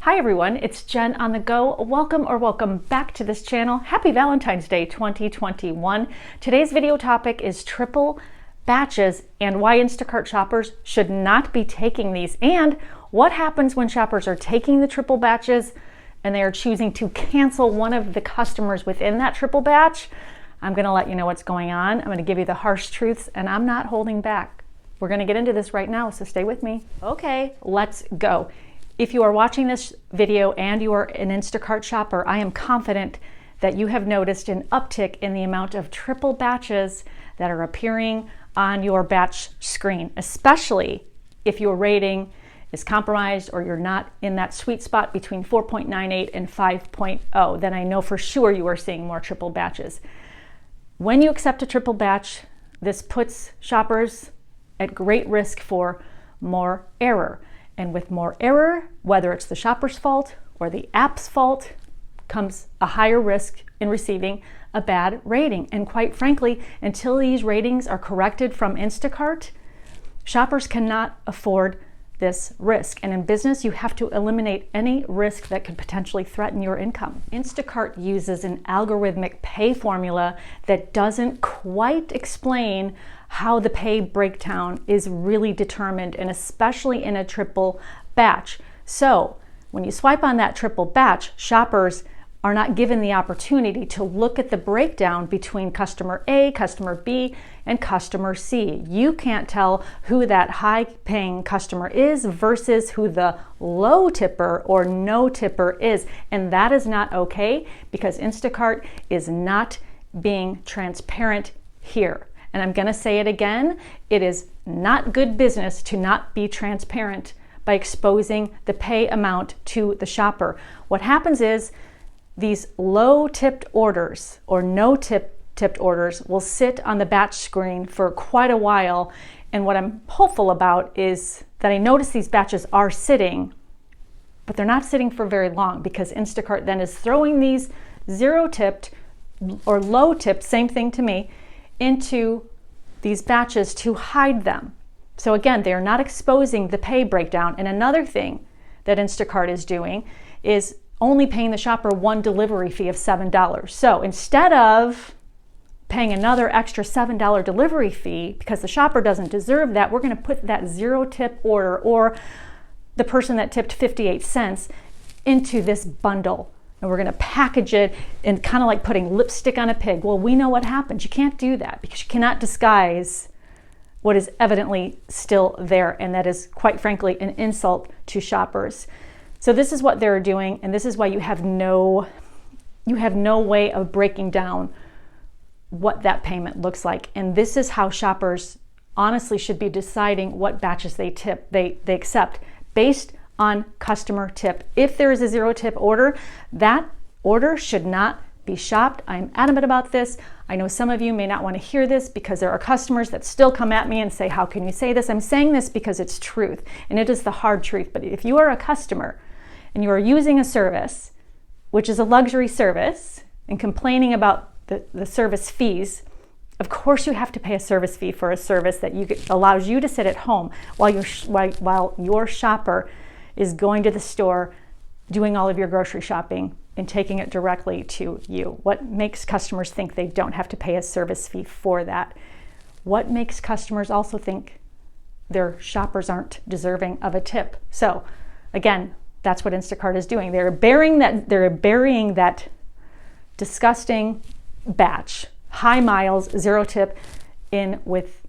Hi everyone, it's Jen on the go. Welcome back to this channel. Happy Valentine's Day 2021. Today's video topic is triple batches and why Instacart shoppers should not be taking these, and what happens when shoppers are taking the triple batches and they are choosing to cancel one of the customers within that triple batch. I'm going to let you know what's going on. I'm going to give you the harsh truths, and I'm not holding back. We're going to get into this right now, so stay with me. Okay, let's go. If you are watching this video and you are an Instacart shopper, I am confident that you have noticed an uptick in the amount of triple batches that are appearing on your batch screen, especially if your rating is compromised or you're not in that sweet spot between 4.98 and 5.0, then I know for sure you are seeing more triple batches. When you accept a triple batch, this puts shoppers at great risk for more error. And with more error, whether it's the shopper's fault or the app's fault, comes a higher risk in receiving a bad rating. And quite frankly, until these ratings are corrected from Instacart, shoppers cannot afford this risk. And in business, you have to eliminate any risk that could potentially threaten your income. Instacart uses an algorithmic pay formula that doesn't quite explain how the pay breakdown is really determined, and especially in a triple batch. So when you swipe on that triple batch, shoppers are not given the opportunity to look at the breakdown between customer A, customer B, and customer C. You can't tell who that high-paying customer is versus who the low tipper or no tipper is. And that is not okay, because Instacart is not being transparent here. And I'm going to say it again, it is not good business to not be transparent by exposing the pay amount to the shopper. What happens is these low tipped orders or no tipped orders will sit on the batch screen for quite a while. And what I'm hopeful about is that I notice these batches are sitting, but they're not sitting for very long, because Instacart then is throwing these zero tipped or low tipped, same thing to me, into these batches to hide them. So again, they are not exposing the pay breakdown. And another thing that Instacart is doing is only paying the shopper one delivery fee of $7. So instead of paying another extra $7 delivery fee, because the shopper doesn't deserve that, we're going to put that zero tip order or the person that tipped 58 cents into this bundle. And we're going to package it and kind of like putting lipstick on a pig. Well, we know what happens. You can't do that, because you cannot disguise what is evidently still there. And that is, quite frankly, an insult to shoppers. So this is what they're doing. And this is why you have no way of breaking down what that payment looks like. And this is how shoppers honestly should be deciding what batches they accept, based on customer tip. If there is a zero tip order, that order should not be shopped. I'm adamant about this. I know some of you may not want to hear this, because there are customers that still come at me and say, how can you say this? I'm saying this because it's truth, and it is the hard truth. But if you are a customer and you are using a service, which is a luxury service, and complaining about the service fees, of course you have to pay a service fee for a service that allows you to sit at home while your shopper is going to the store, doing all of your grocery shopping, and taking it directly to you. What makes customers think they don't have to pay a service fee for that? What makes customers also think their shoppers aren't deserving of a tip? So again, that's what Instacart is doing. They're burying that disgusting batch, high miles, zero tip, in with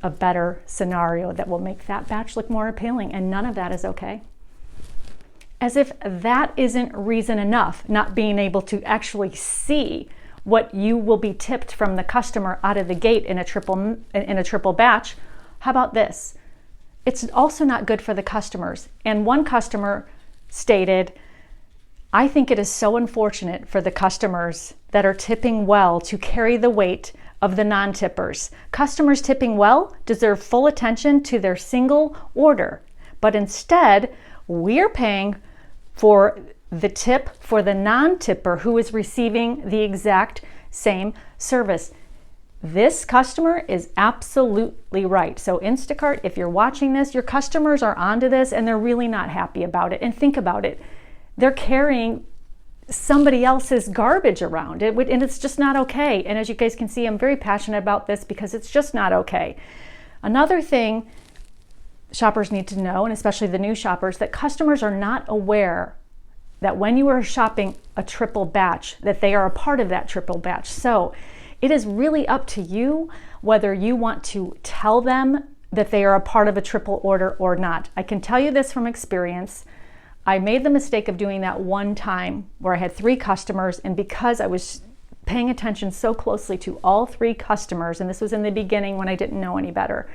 a better scenario that will make that batch look more appealing, and none of that is okay. As if that isn't reason enough, not being able to actually see what you will be tipped from the customer out of the gate in a triple batch. How about this? It's also not good for the customers. And one customer stated, I think it is so unfortunate for the customers that are tipping well to carry the weight of the non-tippers. Customers tipping well deserve full attention to their single order, but instead we're paying for the tip for the non-tipper who is receiving the exact same service. This customer is absolutely right. So Instacart, if you're watching this, your customers are onto this and they're really not happy about it. And think about it. They're carrying somebody else's garbage around it, and it's just not okay. And as you guys can see, I'm very passionate about this because it's just not okay. Another thing shoppers need to know, and especially the new shoppers, that customers are not aware that when you are shopping a triple batch, that they are a part of that triple batch. So it is really up to you whether you want to tell them that they are a part of a triple order or not. I can tell you this from experience. I made the mistake of doing that one time where I had 3 customers, and because I was paying attention so closely to all 3 customers, and this was in the beginning when I didn't know any better,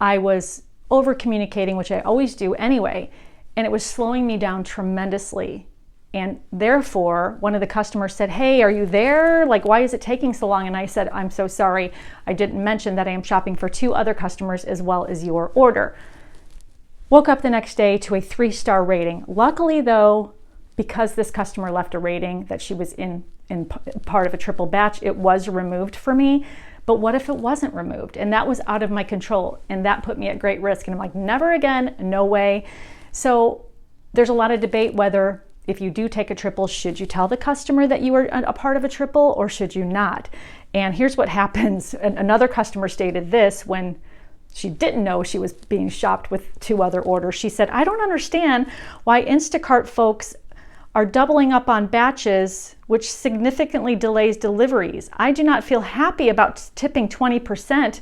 I was over communicating, which I always do anyway, and it was slowing me down tremendously. And therefore, one of the customers said, "Hey, are you there? Like, why is it taking so long?" And I said, "I'm so sorry. I didn't mention that I am shopping for 2 other customers as well as your order." Woke up the next day to a 3-star rating. Luckily though, because this customer left a rating that she was in part of a triple batch, it was removed for me. But what if it wasn't removed? And that was out of my control, and that put me at great risk. And I'm like, never again, no way. So there's a lot of debate whether, if you do take a triple, should you tell the customer that you are a part of a triple or should you not? And here's what happens. Another customer stated this when she didn't know she was being shopped with 2 other orders. She said, "I don't understand why Instacart folks are doubling up on batches, which significantly delays deliveries. I do not feel happy about tipping 20%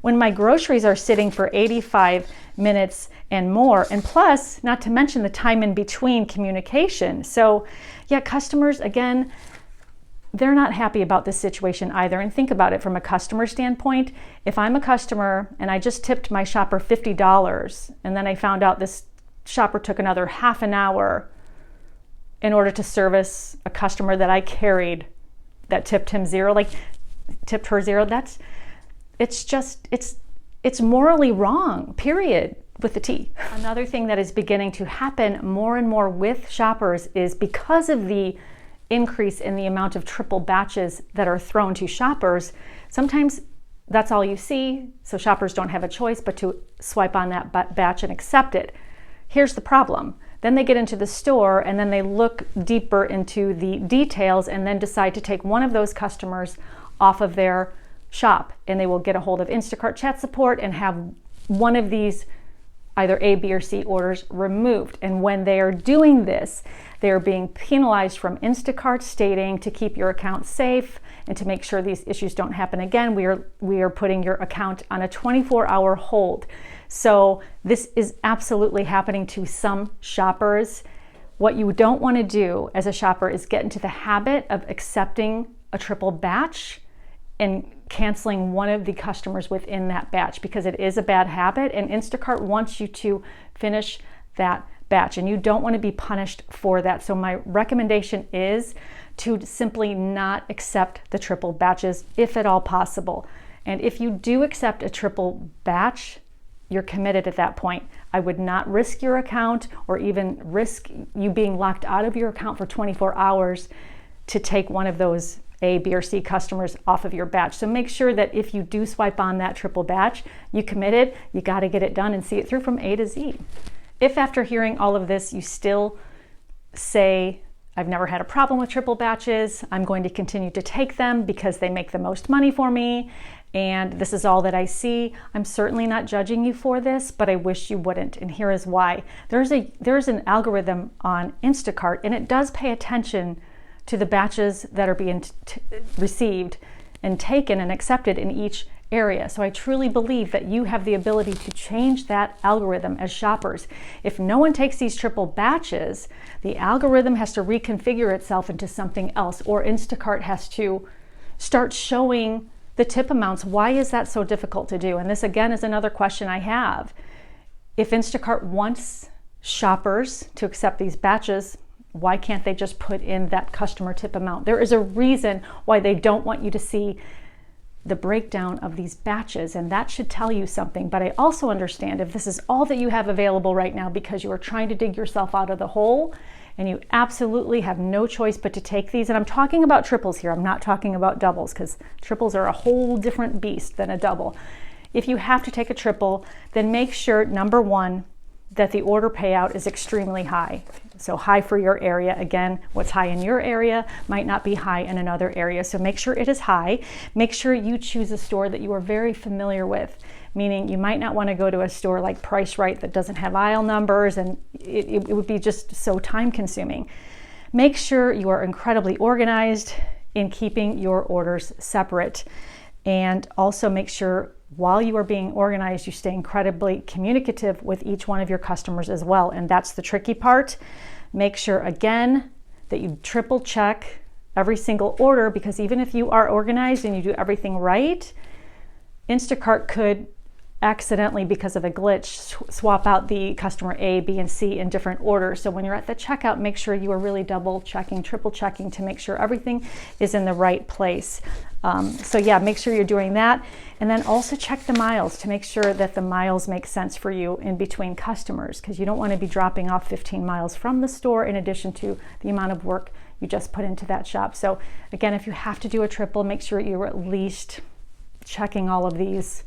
when my groceries are sitting for 85 minutes and more. And plus, not to mention the time in between communication." So yeah, customers, again, they're not happy about this situation either. And think about it from a customer standpoint. If I'm a customer and I just tipped my shopper $50, and then I found out this shopper took another half an hour in order to service a customer that I carried that tipped him 0, like tipped her 0, it's morally wrong, period, with the T. Another thing that is beginning to happen more and more with shoppers is because of the increase in the amount of triple batches that are thrown to shoppers, sometimes that's all you see, so shoppers don't have a choice but to swipe on that batch and accept it. Here's the problem. Then they get into the store and then they look deeper into the details and then decide to take one of those customers off of their shop, and they will get a hold of Instacart chat support and have one of these either A, B, or C orders removed. And when they are doing this, they are being penalized from Instacart, stating to keep your account safe and to make sure these issues don't happen again, we are putting your account on a 24-hour hold. So this is absolutely happening to some shoppers. What you don't want to do as a shopper is get into the habit of accepting a triple batch and canceling one of the customers within that batch, because it is a bad habit and Instacart wants you to finish that batch and you don't want to be punished for that. So my recommendation is to simply not accept the triple batches if at all possible. And if you do accept a triple batch, you're committed at that point. I would not risk your account or even risk you being locked out of your account for 24 hours to take one of those A, B, or C customers off of your batch. So make sure that if you do swipe on that triple batch, you committed, you got to get it done and see it through from A to Z. If after hearing all of this, you still say, "I've never had a problem with triple batches, I'm going to continue to take them because they make the most money for me, and this is all that I see," I'm certainly not judging you for this, but I wish you wouldn't, and here is why. There's an algorithm on Instacart, and it does pay attention to the batches that are being received and taken and accepted in each area. So I truly believe that you have the ability to change that algorithm as shoppers. If no one takes these triple batches, the algorithm has to reconfigure itself into something else, or Instacart has to start showing the tip amounts. Why is that so difficult to do? And this again is another question I have. If Instacart wants shoppers to accept these batches, why can't they just put in that customer tip amount? There is a reason why they don't want you to see the breakdown of these batches, and that should tell you something. But I also understand if this is all that you have available right now because you are trying to dig yourself out of the hole and you absolutely have no choice but to take these. And I'm talking about triples here. I'm not talking about doubles, because triples are a whole different beast than a double. If you have to take a triple, then make sure, number one, that the order payout is extremely high. So high for your area. Again, what's high in your area might not be high in another area. So make sure it is high. Make sure you choose a store that you are very familiar with, meaning you might not want to go to a store like Price Right that doesn't have aisle numbers, and it would be just so time consuming. Make sure you are incredibly organized in keeping your orders separate, and also make sure while you are being organized, you stay incredibly communicative with each one of your customers as well. And that's the tricky part. Make sure, again, that you triple check every single order, because even if you are organized and you do everything right, Instacart could accidentally, because of a glitch, swap out the customer A, B, and C in different orders. So when you're at the checkout, make sure you are really double checking, triple checking to make sure everything is in the right place. So yeah, make sure you're doing that. And then also check the miles to make sure that the miles make sense for you in between customers, because you don't want to be dropping off 15 miles from the store in addition to the amount of work you just put into that shop. So again, if you have to do a triple, make sure you're at least checking all of these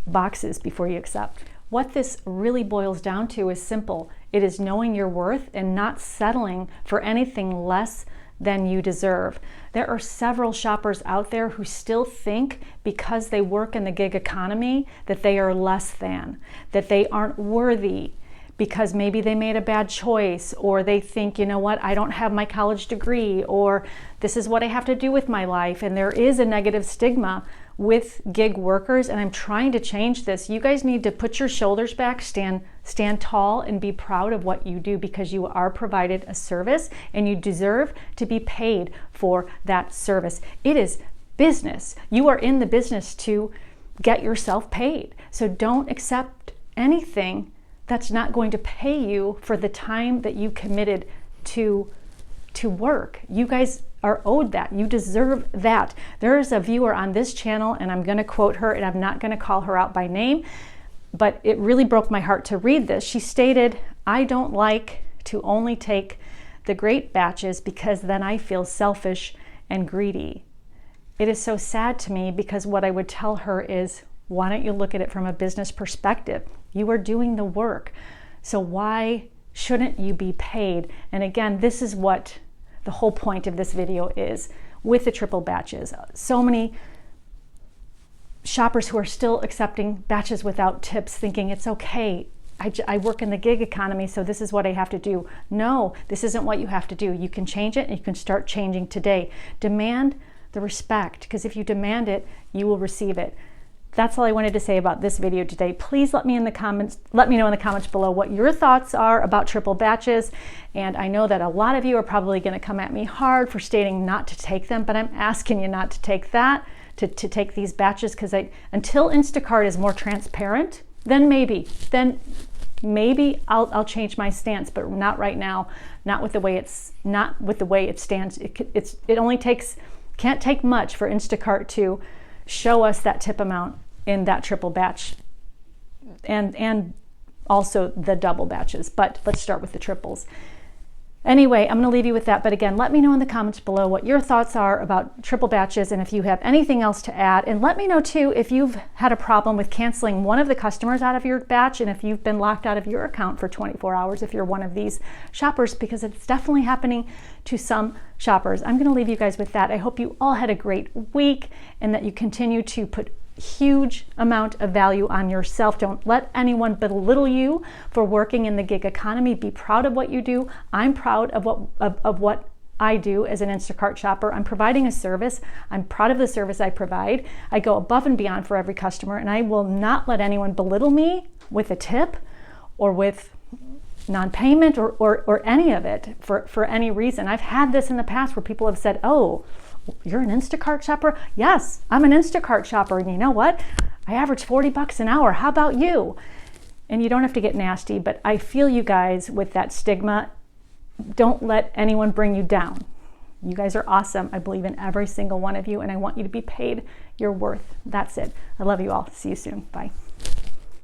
boxes before you accept. What this really boils down to is simple. It is knowing your worth and not settling for anything less than you deserve. There are several shoppers out there who still think because they work in the gig economy that they are less than, that they aren't worthy because maybe they made a bad choice, or they think, you know what, I don't have my college degree, or this is what I have to do with my life. And there is a negative stigma with gig workers, and I'm trying to change this. You guys need to put your shoulders back, stand tall, and be proud of what you do, because you are provided a service and you deserve to be paid for that service. It is business. You are in the business to get yourself paid. So don't accept anything that's not going to pay you for the time that you committed to work. You guys are owed that. You deserve that. There is a viewer on this channel, and I'm going to quote her, and I'm not going to call her out by name, but it really broke my heart to read this. She stated, "I don't like to only take the great batches because then I feel selfish and greedy." It is so sad to me, because what I would tell her is, why don't you look at it from a business perspective? You are doing the work. So why shouldn't you be paid? And again, this is what the whole point of this video is with the triple batches. So many shoppers who are still accepting batches without tips, thinking it's okay. I work in the gig economy, so this is what I have to do. No, this isn't what you have to do. You can change it, and you can start changing today. Demand the respect, because if you demand it, you will receive it. That's all I wanted to say about this video today. Please let me know in the comments below what your thoughts are about triple batches. And I know that a lot of you are probably going to come at me hard for stating not to take them, but I'm asking you not to take that, to take these batches, because until Instacart is more transparent, then maybe I'll change my stance, but not right now. Not with the way it stands. It only can't take much for Instacart to show us that tip amount in that triple batch, and also the double batches. But let's start with the triples. Anyway, I'm going to leave you with that. But again, let me know in the comments below what your thoughts are about triple batches, and if you have anything else to add. And let me know too if you've had a problem with canceling one of the customers out of your batch, and if you've been locked out of your account for 24 hours if you're one of these shoppers, because it's definitely happening to some shoppers. I'm going to leave you guys with that. I hope you all had a great week, and that you continue to put huge amount of value on yourself. Don't let anyone belittle you for working in the gig economy. Be proud of what you do. I'm proud of what I do as an Instacart shopper. I'm providing a service. I'm proud of the service I provide. I go above and beyond for every customer, and I will not let anyone belittle me with a tip or with non-payment or any of it for any reason. I've had this in the past where people have said, "Oh, you're an Instacart shopper?" Yes, I'm an Instacart shopper. And you know what? I average $40 an hour. How about you? And you don't have to get nasty, but I feel you guys with that stigma. Don't let anyone bring you down. You guys are awesome. I believe in every single one of you, and I want you to be paid your worth. That's it. I love you all. See you soon. Bye.